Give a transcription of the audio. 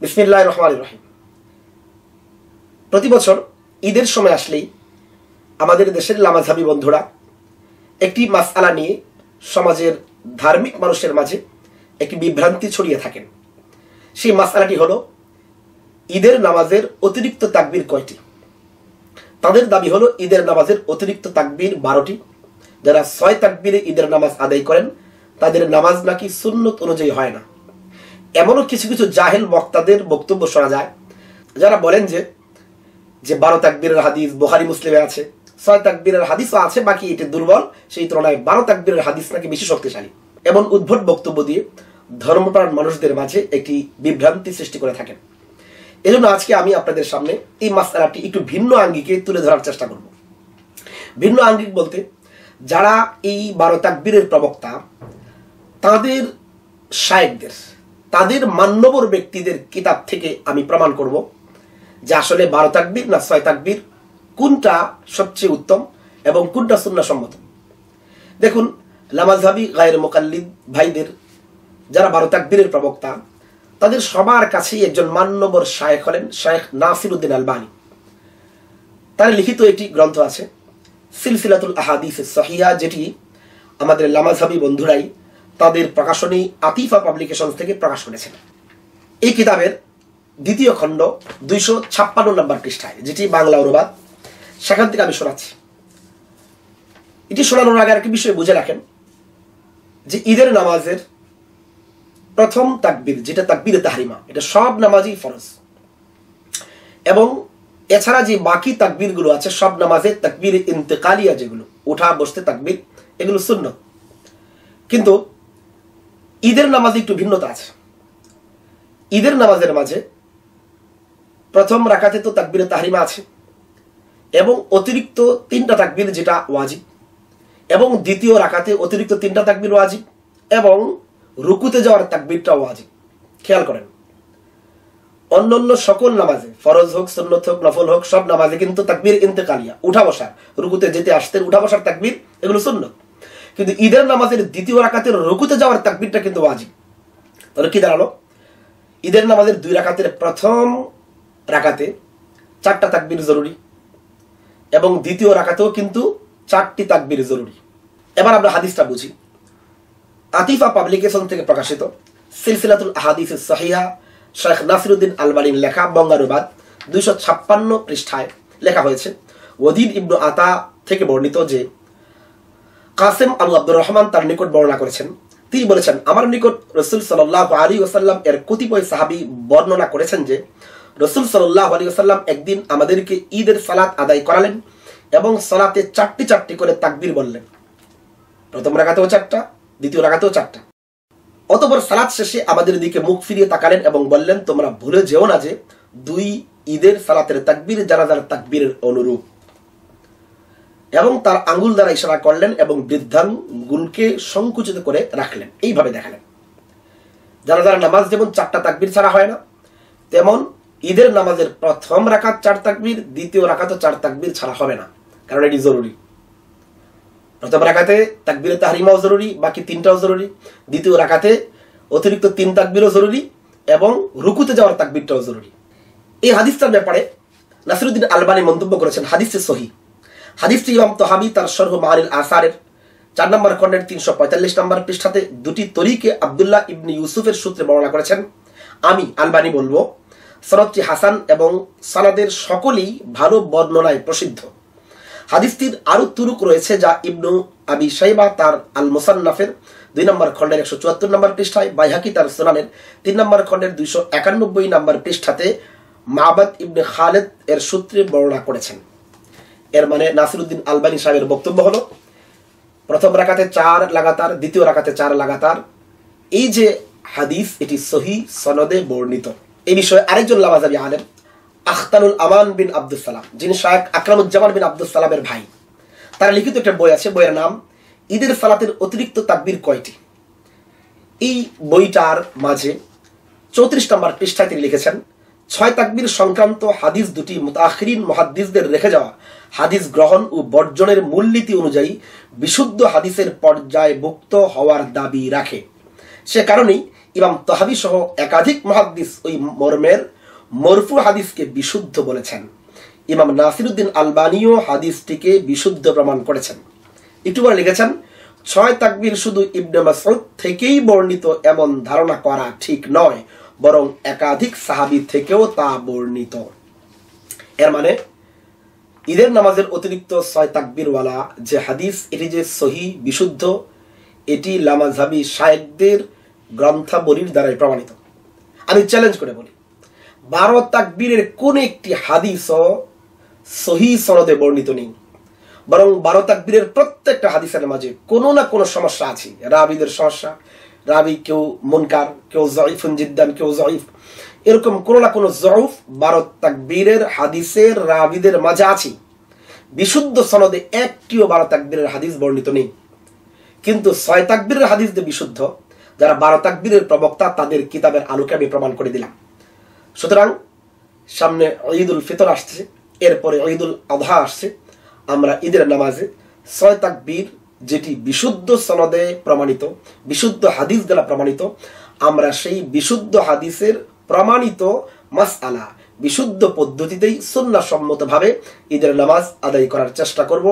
বিসমিল্লাহির রহমানির রহিম। প্রতি বছর ঈদের সময় আসলেই আমাদের দেশের লামাযহাবী বন্ধুরা একটি মাসআলা নিয়ে সমাজের ধার্মিক মানুষের মাঝে একটি বিভ্রান্তি ছড়িয়ে থাকেন। সেই মাসআলাটি হলো ঈদের নামাজের অতিরিক্ত তাকবীর কয়টি। তাদের দাবি হলো ঈদের নামাজের অতিরিক্ত তাকবীর 12টি। যারা 6 তাকবীরে ঈদের নামাজ আদায় করেন তাদের নামাজ নাকি সুন্নত অনুযায়ী হয় না। এমনও কিছু কিছু জাহেল বক্তাদের বক্তব্য শোনা যায় যারা বলেন যে 12 তাকবীরের হাদিস বুখারী মুসলিমে আছে, 6 তাকবীরের হাদিসও আছে, বাকি এটি দুর্বল, সেই তুলনায় 12 তাকবীরের হাদিস নাকি বেশি শক্তিশালী। এমন উদ্ভট বক্তব্য দিয়ে ধর্মপ্রাণ মানুষদের মাঝে একটি বিভ্রান্তি সৃষ্টি করে থাকেন। এজন্য আজকে আমি আপনাদের সামনে এই মাসআলাটি একটু ভিন্ন আঙ্গিকে তুলে ধরার চেষ্টা করব। ভিন্ন আঙ্গিক বলতে, যারা এই 12 তাকবীরের প্রবক্তা তাদের শায়েখদের, তাদের মান্যবর ব্যক্তিদের কিতাব থেকে আমি প্রমাণ করব যে আসলে 12 তাকবীর না 6 তাকবীর কোনটা সবচেয়ে উত্তম এবং কোনটা সুন্নাহসম্মত। দেখুন, লামাযহাবী গায়রে মুকাল্লিদ ভাইদের যারা 12 তাকবীরের প্রবক্তা তাদের সবার কাছেই একজন মান্যবর শায়েখ হলেন শায়েখ নাসিরউদ্দিন আলবানী। তার লিখিত একটি গ্রন্থ আছে সিলসিলাতুল আহাদিস সহিহা, যেটি আমাদের লামাযহাবী বন্ধুরাই তাদের প্রকাশনী আতিফা পাবলিকেশনস থেকে প্রকাশ করেছেন। এই কিতাবের দ্বিতীয় খণ্ড 256 নম্বর পৃষ্ঠায়, যেটি বাংলা অনুবাদ, সেখান থেকে আমি শোনাচ্ছি। এটি শোনানোর আগে আরেকটি বিষয় বুঝে রাখেন যে ঈদের নামাজের প্রথম তাকবীর, যেটা তাকবীরে তাহরিমা, এটা সব নামাজই ফরজ, এবং এছাড়া যে বাকি তাকবীর গুলো আছে সব নামাজে তাকবীরে ইন্তেকালিয়া, যেগুলো উঠা বসতে তাকবীর, এগুলো সুন্নত। কিন্তু ঈদের নামাজে একটু ভিন্নতা আছে। ঈদের নামাজের মাঝে প্রথম রাকাতে তো তাকবীরে তাহরিমা আছে, এবং অতিরিক্ত 3টা তাকবীর যেটা ওয়াজিব, এবং দ্বিতীয় রাকাতে অতিরিক্ত 3টা তাকবীর ওয়াজিব, এবং রুকুতে যাওয়ার তাকবীরটা ওয়াজিব। খেয়াল করেন, অন্যান্য সকল নামাজে, ফরজ হোক, সুন্নত হোক, নফল হোক, সব নামাজে কিন্তু তাকবীর ইন্তেকালিয়া, উঠা বসার, রুকুতে যেতে আসতে উঠা বসার তাকবীর, এগুলো সুন্নত। কিন্তু ঈদের নামাজের দ্বিতীয় রাকাতের রুকুতে যাওয়ার তাকবীরটা কিন্তু ওয়াজিব। তাহলে কি দাঁড়ালো? ঈদের নামাজের 2 রাকাতের প্রথম রাকাতে 4টা তাকবীর জরুরি, এবং দ্বিতীয় রাকাতেও কিন্তু 4টি তাকবীর জরুরি। এবার আমরা হাদিসটা বুঝি। আতিফা পাবলিকেশন থেকে প্রকাশিত সিলসিলাতুল আহাদিস সহিহা, শায়েখ নাসিরউদ্দিন আলবানীর লেখা, বঙ্গানুবাদ, 256 পৃষ্ঠায় লেখা হয়েছে। ওয়াদিদ ইবনু আতা থেকে বর্ণিত যে কাসেম আবু আব্দুর রহমান তার নিকট বর্ণনা করেছেন, তিনি বলেছেন, আমার নিকট রাসূল সাল্লাল্লাহু আলাইহি ওয়াসাল্লাম এর কতিপয় সাহাবী বর্ণনা করেছেন যে রাসূল সাল্লাল্লাহু আলাইহি ওয়াসাল্লাম একদিন আমাদেরকে ঈদের সালাত আদায় করালেন এবং সালাতে 4টি করে তাকবীর বললেন। প্রথম রাকাতেও 4টা, দ্বিতীয় রাকাতেও 4টা। অতঃপর সালাত শেষে আমাদের দিকে মুখ ফিরিয়ে তাকালেন এবং বললেন, তোমরা ভুলে যেও না যে 2 ঈদের সালাতের তাকবীর জানাজার তাকবীরের অনুরূপ, এবং তার আঙ্গুল দ্বারা ইশারা করলেন এবং বৃদ্ধাঙ্গুলকে সংকুচিত করে রাখলেন। এইভাবে দেখালেন জানাজার নামাজ যেমন 4টা তাকবীর ছাড়া হয় না, তেমন ঈদের নামাজের প্রথম রাকাত 4 তাকবীর, দ্বিতীয় রাকাতও 4 তাকবীর ছাড়া হবে না, কারণ এটি জরুরি। প্রথম রাকাতে তাকবীরে তাহরিমাও জরুরি, বাকি 3টাও জরুরি। দ্বিতীয় রাকাতে অতিরিক্ত 3 তাকবীরও জরুরি, এবং রুকুতে যাওয়ার তাকবীরটাও জরুরি। এই হাদিসটার ব্যাপারে নাসিরউদ্দিন আলবানী মন্তব্য করেছেন, হাদিসটি সহিহ। হাদিসটি ইমাম তহাবী তার শরহ মাআনিল আসারের 4 নম্বর খণ্ডের 345 নম্বর পৃষ্ঠাতে 2টি তরিকে আব্দুল্লাহ ইবনে ইউসুফের সূত্রে বর্ণনা করেছেন। আমি আলবানী বলবো সনদটি হাসান এবং সানাদের সকলেই ভালো বর্ণনায় প্রসিদ্ধ। হাদিসটির আরো তুরুক রয়েছে যা ইবনু আবি শাইবা তার আল মুসান্নাফের 2 নম্বর খণ্ডের 174 নম্বর পৃষ্ঠায়, বাইহাকি তার সুনানের 3 নম্বর খণ্ডের 291 নম্বর পৃষ্ঠাতে মাবাদ ইবনে খালেদ এর সূত্রে বর্ণনা করেছেন। এর মানে নাসিরউদ্দিন আলবানী সাহেবের বক্তব্য হলো, প্রথম রাকাতে 4 লাগাতার, দ্বিতীয় রাকাতে 4 লাগাতার, এই যে হাদিস, এটি সহিহ সনদে বর্ণিত। এই বিষয়ে আরেকজন লামাযহাবী আলেম আখতারুল আমান বিন আব্দুস সালাম, যিনি শায়েখ আকরামুজ্জামান বিন আব্দুস সালামের ভাই, তার লিখিত একটা বই আছে, বইয়ের নাম ঈদের সালাতের অতিরিক্ত তাকবীর কয়টি। এই বইটার মাঝে 34 নম্বর পৃষ্ঠায় তিনি লিখেছেন, 6 তাকবীর সংক্রান্ত হাদিস দুটি মুতাআখিরিন মুহাদ্দিসদের রেখে যাওয়া হাদিস গ্রহণ ও বর্জনের মূলনীতি অনুযায়ী বিশুদ্ধ হাদিসের পর্যায়ভুক্ত হওয়ার দাবি রাখে। সে কারণেই ইমাম তাহাবী সহ একাধিক মুহাদ্দিস ওই মর্মের মরফু হাদিসকে বিশুদ্ধ বলেছেন। ইমাম নাসিরউদ্দিন আলবানীও হাদিসটিকে বিশুদ্ধ প্রমাণ করেছেন। একটু পরে লিখেছেন, 6 তাকবীর শুধু ইবনে মাসউদ থেকেই বর্ণিত এমন ধারণা করা ঠিক নয়, বরং একাধিক সাহাবী থেকেও তা বর্ণিত। এর মানে ঈদের নামাজের অতিরিক্ত 6 তাকবীরওয়ালা যে হাদিস, এটি যে সহিহ বিশুদ্ধ, এটি লামাযহাবী শায়েখদের গ্রন্থাবলীর দ্বারাই প্রমাণিত। আমি চ্যালেঞ্জ করে বলি, 12 তাকবীরের কোন একটি হাদিসও সহিহ সনদে বর্ণিত নেই, বরং 12 তাকবীরের প্রত্যেকটা হাদিসের মাঝে কোনো না কোনো সমস্যা আছে। রাবীদের সমস্যা, রাবী কেউ মুনকার, কেউ যঈফুন জিদ্দান, কেউ যঈফ, এরকম কোনো না কোনো যঈফ 12 তাকবীরের হাদিসের রাবীদের মাঝে আছে। বিশুদ্ধ সনদে একটিও 12 তাকবীরের হাদিস বর্ণিত নেই। কিন্তু 6 তাকবীরের হাদিস যে বিশুদ্ধ, যারা 12 তাকবীরের প্রবক্তা, তাদের কিতাবের আলোকে আমি প্রমাণ করে দিলাম। সুতরাং সামনে ঈদুল ফিতর আসছে, এরপরে ঈদুল আযহা আসছে। আমরা ঈদের নামাজে 6 তাকবীর যেটি বিশুদ্ধ সনদে প্রমাণিত, বিশুদ্ধ হাদিস দ্বারা প্রমাণিত, আমরা সেই বিশুদ্ধ হাদিসের প্রমাণিত মাসআলা বিশুদ্ধ পদ্ধতিতেই সুন্নাহ সম্মতভাবে ঈদের নামাজ আদায় করার চেষ্টা করব।